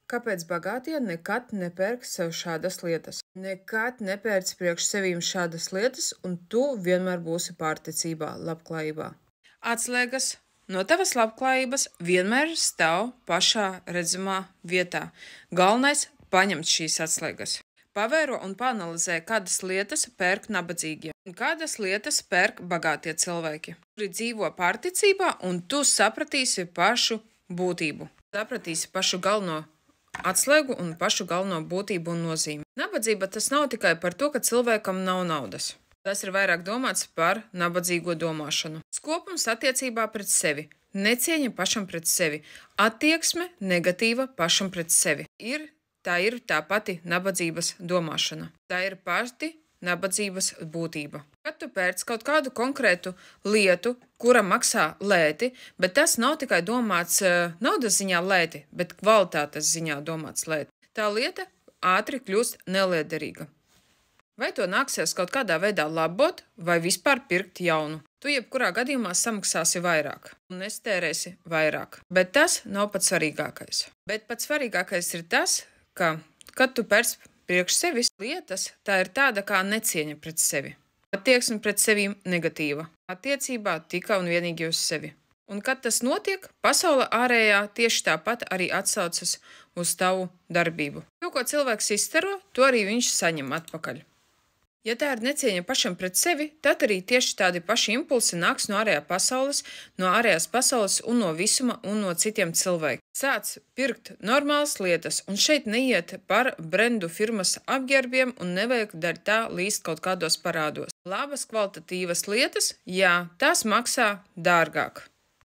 Kāpēc bagātie nekad nepērk sev šādas lietas? Nekad nepērc priekš sevīm šādas lietas, un tu vienmēr būsi pārticībā, labklājībā. Atslēgas no tavas labklājības vienmēr stāv pašā redzamā vietā. Galvenais – paņemt šīs atslēgas. Pavēro un paanalizē, kādas lietas pērk nabadzīgie un kādas lietas pērk bagātie cilvēki. Kuri dzīvo pārticībā, un tu sapratīsi pašu būtību. Sapratīsi pašu galveno atslēgu un pašu galveno būtību un nozīmi. Nabadzība tas nav tikai par to, ka cilvēkam nav naudas. Tas ir vairāk domāts par nabadzīgo domāšanu. Skopums attiecībā pret sevi, necieņa pašam pret sevi, attieksme negatīva pašam pret sevi. Tā ir tā pati nabadzības domāšana. Tā ir pati nabadzības būtība. Kad tu pērc kaut kādu konkrētu lietu, kura maksā lēti, bet tas nav tikai domāts naudas ziņā lēti, bet kvalitātes ziņā domāts lēti. Tā lieta ātri kļūst neliederīga. Vai to nāksies kaut kādā veidā labot, vai vispār pirkt jaunu? Tu jebkurā gadījumā samaksāsi vairāk un nestērēsi vairāk. Bet tas nav pats svarīgākais. Bet pats svarīgākais ir tas, ka, kad tu pērc priekš sevis lietas, tā ir tāda kā necieņa pret sevi. Attieksme pret sevīm negatīva. Attiecībā tikai un vienīgi uz sevi. Un kad tas notiek, pasaule ārējā tieši tāpat arī atsaucas uz tavu darbību. To, ko cilvēks izstaro, to arī viņš saņem atpakaļ. Ja tā ir necieņa pašam pret sevi, tad arī tieši tādi paši impulsi nāks no ārējās pasaules un no visuma un no citiem cilvēkiem. Sāc pirkt normālas lietas, un šeit neiet par brendu firmas apģērbiem un nevajag dar tā līst kaut kādos parādos. Labas kvalitatīvas lietas, jā, tās maksā dārgāk.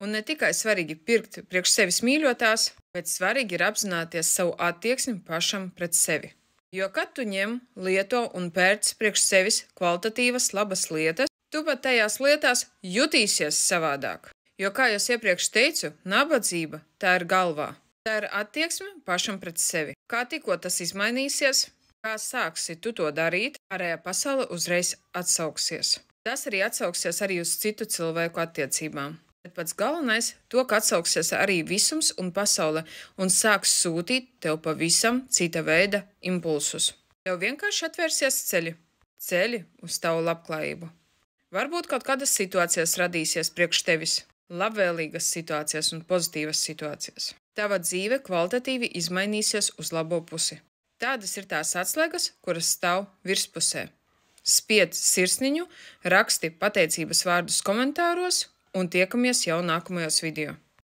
Un ne tikai svarīgi pirkt priekš sevis mīļotās, bet svarīgi ir apzināties savu attieksmi pašam pret sevi. Jo, kad tu ņem, lieto un pērc priekš sevis kvalitatīvas, labas lietas, tu pat tajās lietās jutīsies savādāk. Jo, kā jau iepriekš teicu, nabadzība tā ir galvā. Tā ir attieksme pašam pret sevi. Kā tikko tas izmainīsies, kā sāksi tu to darīt, ārējā pasaule uzreiz atsauksies. Tas arī atsauksies arī uz citu cilvēku attiecībām. Bet pats galvenais – to, ka atsauksies arī visums un pasaule un sāks sūtīt tev pavisam cita veida impulsus. Tev vienkārši atvērsies ceļi uz tavu labklājību. Varbūt kaut kādas situācijas radīsies priekš tevis, labvēlīgas situācijas un pozitīvas situācijas. Tava dzīve kvalitatīvi izmainīsies uz labo pusi. Tādas ir tās atslēgas, kuras stāv virspusē. Spied sirsniņu, raksti pateicības vārdus komentāros, un tiekamies jau nākamajos video.